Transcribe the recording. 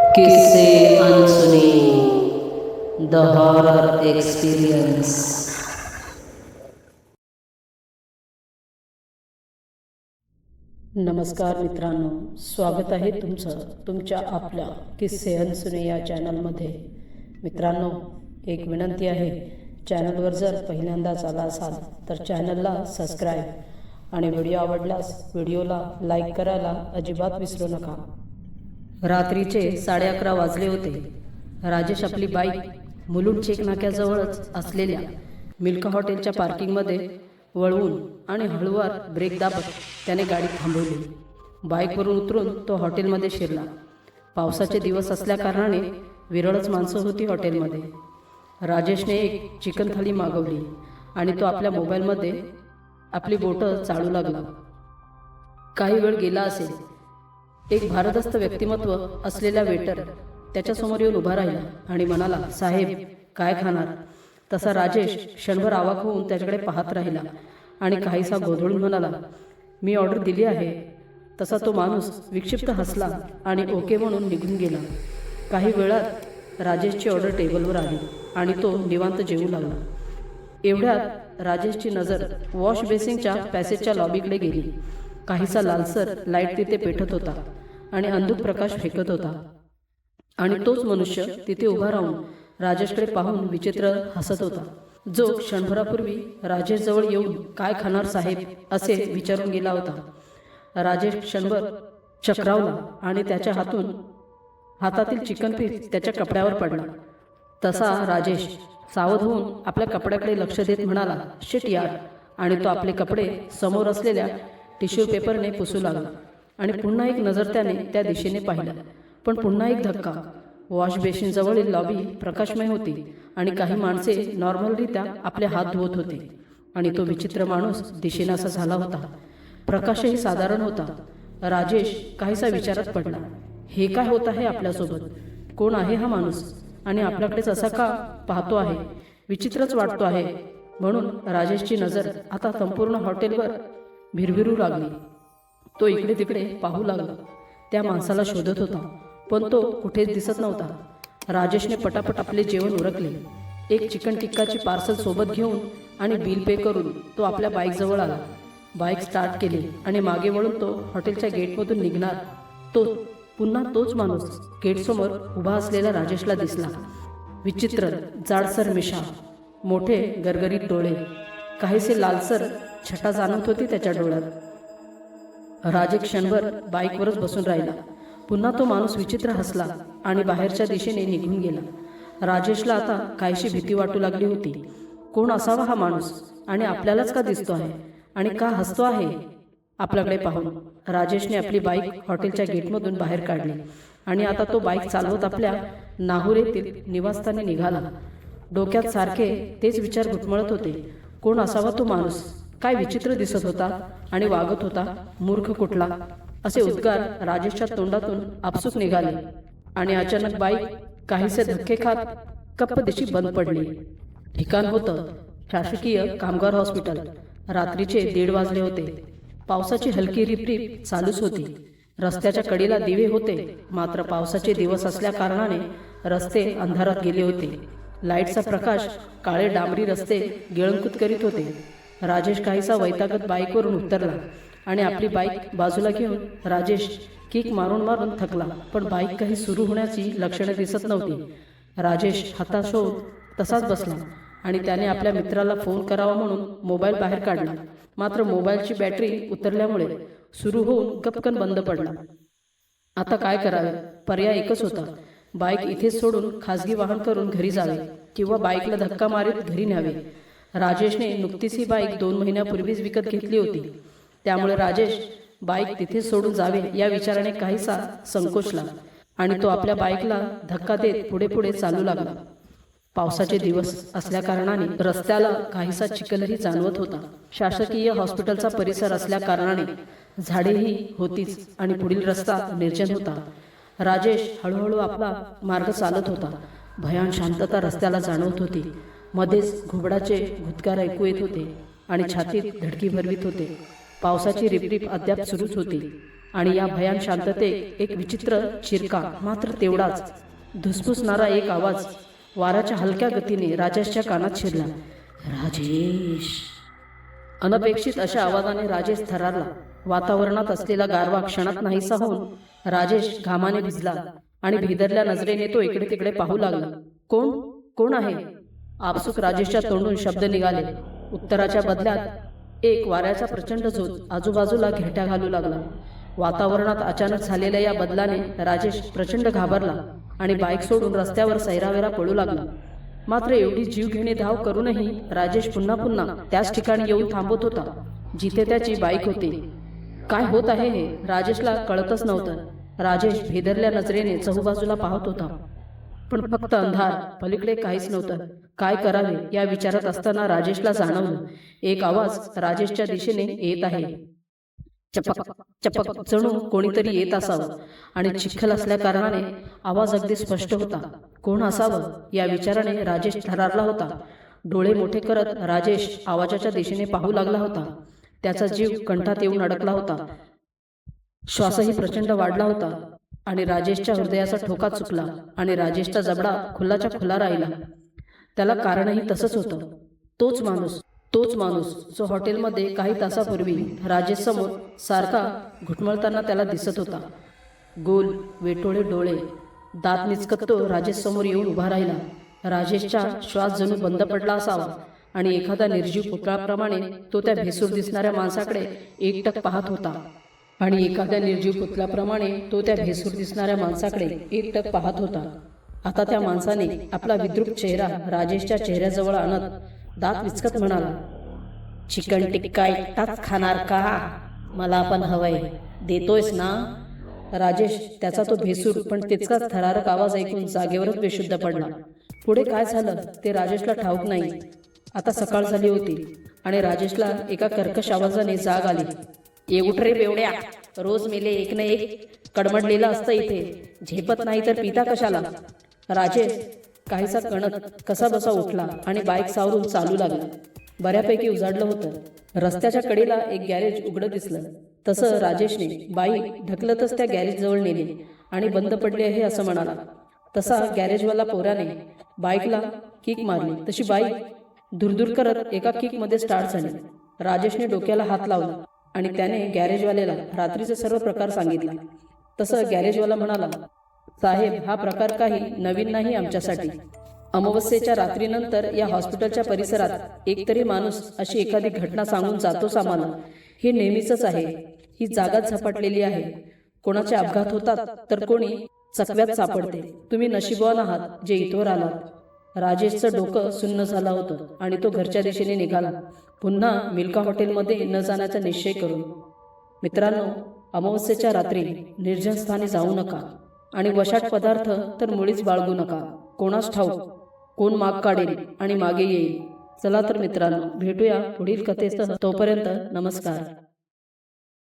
किस्से अनसुने, the horror experience. नमस्कार मित्रांनो, स्वागत आहे तुमचं तुमच्या आपल्या किस्से अनसुने या चॅनलमध्ये. मित्रांनो, एक विनंती आहे, चॅनलवर जर पहिल्यांदाच आला असाल तर चॅनलला सबस्क्राईब आणि व्हिडिओ आवडल्यास व्हिडिओला लाईक करायला अजिबात विसरू नका. रात्रीचे 11:30 वाजले होते. राजेश आपली बाईक मुलुंड चेक नाक्याजवळच असलेल्या मिल्का हॉटेलच्या पार्किंगमध्ये वळवून आणि हळूवार ब्रेक दाबत त्याने गाडी थांबवली. बाईकवरून उतरून तो हॉटेलमध्ये शिरला. पावसाचे दिवस असल्याकारणाने विरळच माणसं होती हॉटेलमध्ये. राजेशने एक चिकन थाळी मागवली आणि तो आपल्या मोबाईलमध्ये आपली बोटं चाळू लागला. काही वेळ गेला असेल. एक भारदस्त व्यक्तिमत्व असलेला वेटर त्याच्यासमोर येऊन उभा राहिला आणि म्हणाला, साहेब काय खाणार? तसा राजेश क्षणभर अवाक होऊन त्याच्याकडे पाहत राहिला आणि काहीसा गोंधळून म्हणाला, मी ऑर्डर दिली आहे. तसा तो माणूस विक्षिप्त हसला आणि ओके म्हणून निघून गेला. काही वेळात राजेशची ऑर्डर टेबलवर आली आणि तो निवांत जेवू लागला. एवढ्यात राजेशची नजर वॉश बेसिनच्या पॅसेजच्या लॉबीकडे गेली. काहीसा लालसर लाईट तिथे पेटत होता आणि अंधुक प्रकाश फेकत होता आणि तोच मनुष्य तिथे उभा राहून राजेशकडे पाहून विचित्र हसत होता, जो क्षणभरापूर्वी राजेशजवळ येऊन काय खाणार साहेब असे विचारून गेला होता. राजेश क्षणभर चक्रावला आणि त्याच्या हातातील चिकन पीस त्याच्या कपड्यावर पडला. तसा राजेश सावध होऊन आपल्या कपड्याकडे लक्ष देत म्हणाला, शिट यार, आणि तो आपले कपडे समोर असलेल्या टिश्यू पेपरने पुसू लागला. आणि पुन्हा एक नजर त्याने त्या दिशेने पाहिला. पण पुन्हा एक धक्का. वॉश बेसिनजवळील लॉबी प्रकाशमय होती आणि काही माणसे नॉर्मलरित्या आपले हात धुवत होते आणि तो विचित्र माणूस दिशेनासा झाला होता. प्रकाशही साधारण होता. राजेश काहीसा विचारात पडला, हे काय होत आहे आपल्यासोबत? कोण आहे हा माणूस आणि आपल्याकडेच असा का पाहतो आहे? विचित्रच वाटतो आहे. म्हणून राजेशची नजर आता संपूर्ण हॉटेलवर भिरभिरू लागली. तो इकडे तिकडे पाहू लागला. त्या माणसाला शोधत होता, पण तो कुठेच दिसत नव्हता. राजेशने पटापट आपले जेवण उरकले. एक चिकन टिक्काची पार्सल सोबत घेऊन आणि बिल पे करून तो आपल्या बाईकजवळ आला. बाईक स्टार्ट केली आणि मागे वळून तो हॉटेलच्या गेटमधून निघणार. पुन्हा तोच माणूस गेटसमोर उभा असलेला राजेशला दिसला. विचित्र जाडसर मिशा, मोठे गरगरीत डोळे, काहीसे लालसर छटा जाणवत होती त्याच्या डोळ्यात. राजेश क्षणभर बाईकवरच बसून राहिला. पुन्हा तो माणूस विचित्र हसला आणि बाहेरच्या दिशेने निघून गेला. राजेशला आता काहीशी भीती वाटू लागली होती. कोण असावा हा माणूस आणि आपल्यालाच का दिसतो आहे आणि का हसतो आहे आपल्याकडे पाहून? राजेशने आपली बाईक हॉटेलच्या गेटमधून बाहेर काढली आणि आता तो बाईक चालवत आपल्या नाहूर येथील निवासस्थानी निघाला. डोक्यात सारखे तेच विचार घुटमळत होते. कोण असावा तो माणूस? काय विचित्र दिसत होता आणि वागत होता? मूर्ख कुठला? असे उद्गार राजेशच्या तोंडातून आपसुक निघाले आणि अचानक बाईक काहीसे धक्के खात कप्प दिशी बंद पडली. ठिकाण होतं शासकीय कामगार हॉस्पिटल. रात्रीचे 1:30 वाजले होते. पावसाची हलकी रिपरिप चालूच होती. रस्त्याच्या कडेला दिवे होते, मात्र पावसाचे दिवस असल्या कारणाने रस्ते अंधारात गेले होते. लाईटचा प्रकाश काळे डांबरी रस्ते गिळंकृत करीत होते. राजेश काहीसा वैतागत बाईकवरून उतरला आणि आपली बाईक बाजूला घेऊन राजेश किक मारून मारून थकला, पण बाईक काही सुरू होण्याची लक्षणे दिसत नव्हती. राजेश हताश होऊन तसाच बसला आणि त्याने आपल्या मित्राला फोन करावा म्हणून मोबाईल बाहेर काढला, मात्र मोबाईलची बॅटरी उतरल्यामुळे सुरू होऊन गपकन बंद पडला. आता काय करावे? पर्याय एकच होता, बाईक इथेच सोडून खाजगी वाहन करून घरी जावे किंवा बाईकला धक्का मारीत घरी न्यावे. राजेशने नुकतीच ही बाईक 2 महिन्यापूर्वीच विकत घेतली होती, त्यामुळे राजेश बाईक तिथेच सोडून जावे या विचाराने काहीसा संकोचला आणि तो आपल्या बाईकला धक्का देत पुढे पुढे चालू लागला. पावसाचे दिवस असल्याकारणाने रस्त्याला काहीसा चिखलही जाणवत होता. शासकीय हॉस्पिटलचा परिसर असल्या कारणाने झाडेही होतीच आणि पुढील रस्ता निर्जन होता. राजेश हळूहळू आपला मार्ग चालत होता. भयान शांतता रस्त्याला जाणवत होती. मध्येच घुबडाचे गुदकार ऐकू येत होते आणि छातीत धडकी भरवीत होते. पावसाची रिपरिप अद्याप सुरूच होती आणि या भयान शांततेत एक विचित्र चिरका, मात्र तेवढाच धुसफुसणारा एक आवाज वाऱ्याच्या हलक्या गतीने राजेशच्या कानात शिरला. राजेश. अनपेक्षित अशा आवाजाने राजेश थरारला. वातावरणात असलेला गारवा क्षणात नाहीसा होऊन राजेश घामाने भिजला आणि भेदरल्या नजरेने तो इकडे तिकडे पाहू लागला. कोण कोण आहे? आपसुक राजेशच्या तोंडून शब्द निघाले. उत्तराच्या बदल्यात एक वाऱ्याचा प्रचंड झोत आजूबाजूला घेरट्या घालू लागला. वातावरणात अचानक झालेल्या या बदलाने राजेश प्रचंड घाबरला आणि बाईक सोडून रस्त्यावर सैरावेरा पळू लागला. मात्र एवढी जीवघेणी धाव करूनही राजेश पुन्हा पुन्हा त्याच ठिकाणी येऊन थांबत होता जिथे त्याची बाईक होती. काय होत आहे हे राजेशला कळतच नव्हतं. राजेश भेदरल्या नजरेने चहूबाजूला पाहत होता, पण फक्त अंधार, पलीकडे काहीच नव्हतं. काय करावे या विचारात असताना राजेशला जाणवलं एक आवाज राजेशच्या दिशेने येत आहे. चपक चपक, जणू कोणीतरी येत असावं आणि चिखल असल्या कारणाने आवाज अगदी स्पष्ट होता. कोण असावं या विचाराने राजेश थरारला होता. डोळे मोठे करत राजेश आवाजाच्या दिशेने पाहू लागला होता. त्याचा जीव कंठात येऊन अडकला होता. श्वासही प्रचंड वाढला होता आणि राजेशच्या हृदयाचा ठोका चुकला आणि राजेशचा जबडा खुलाच्या खुला राहिला. त्याला कारणही तसंच होतं. तोच माणूस जो हॉटेलमध्ये काही तासापूर्वी राजेश समोर सारखा घुटमळताना त्याला दिसत होता. गोल वेटोळे डोळे, दात निचकत तो राजेश समोर येऊन उभा राहिला. राजेशचा श्वास जणू बंद पडला असावा आणि एखादा निर्जीव पुतळाप्रमाणे तो त्या भेसूर दिसणाऱ्या माणसाकडे एकटक पाहत होता. आता त्या माणसाने आपला विद्रूप चेहरा राजेशच्या चेहऱ्याजवळ आणत दात विचकत म्हणाला, चिकन टिक्का एकटाच खाणार का? मला पण हवंय, देतोयस ना? राजेश त्याचा तो भेसूर पण तितकाच थरारक आवाज ऐकून जागेवरच बेशुद्ध पडला. पुढे काय झालं ते राजेशला ठाऊक नाही. आता सकाळ झाली होती आणि राजेशला एका कर्कश आवाजाने जाग आली. ये उठ रे बेवड्या, रोज मेले एक ना एक कडमडलेला असतं इथे, झेपत नाही तर पिता कशाला? राजेश काहीसा कणत कसा बसा उठला आणि बाईक सावरून चालू लागला. बऱ्यापैकी उजाडलं होतं. रस्त्याच्या कडेला एक गॅरेज उघडं दिसलं. तसं राजेशने बाईक ढकलतच त्या गॅरेजजवळ नेली आणि बंद पडले आहे असं म्हणाला. तसा गॅरेजवाला पोराने बाईकला किक मारली. तशी बाईक धुरधुर करत एका किकमध्ये स्टार्ट झाली. राजेशने डोक्याला हात लावला आणि त्याने गॅरेजवाल्याला रात्रीचे सर्व प्रकार सांगितला. तसं गॅरेजवाला म्हणाला, साहेब, हा प्रकार काही नवीन नाही आमच्यासाठी. अमावस्येच्या रात्रीनंतर या हॉस्पिटलच्या परिसरात एकतरी माणूस अशी एखादी घटना सांगून जातोच आम्हाला. हे नेहमीच आहे. ही जागाच झपाटलेली आहे. कोणाचे अपघात होतात तर कोणी चकव्यात सापडते. तुम्ही नशिबवान आहात जे इथवर आलात. राजेशचं डोकं सुन्न झालं होतं आणि तो घरच्या दिशेने निघाला, पुन्हा मिल्का हॉटेलमध्ये न जाण्याचा निश्चय करून. मित्रांनो, अमावस्येच्या रात्री निर्जन स्थानी जाऊ नका आणि वशाट पदार्थ तर मुळीच बाळगू नका. कोणास ठाऊक कोण माग काढेल आणि मागे येईल. चला तर मित्रांनो, भेटूया पुढील कथेसह. तोपर्यंत नमस्कार.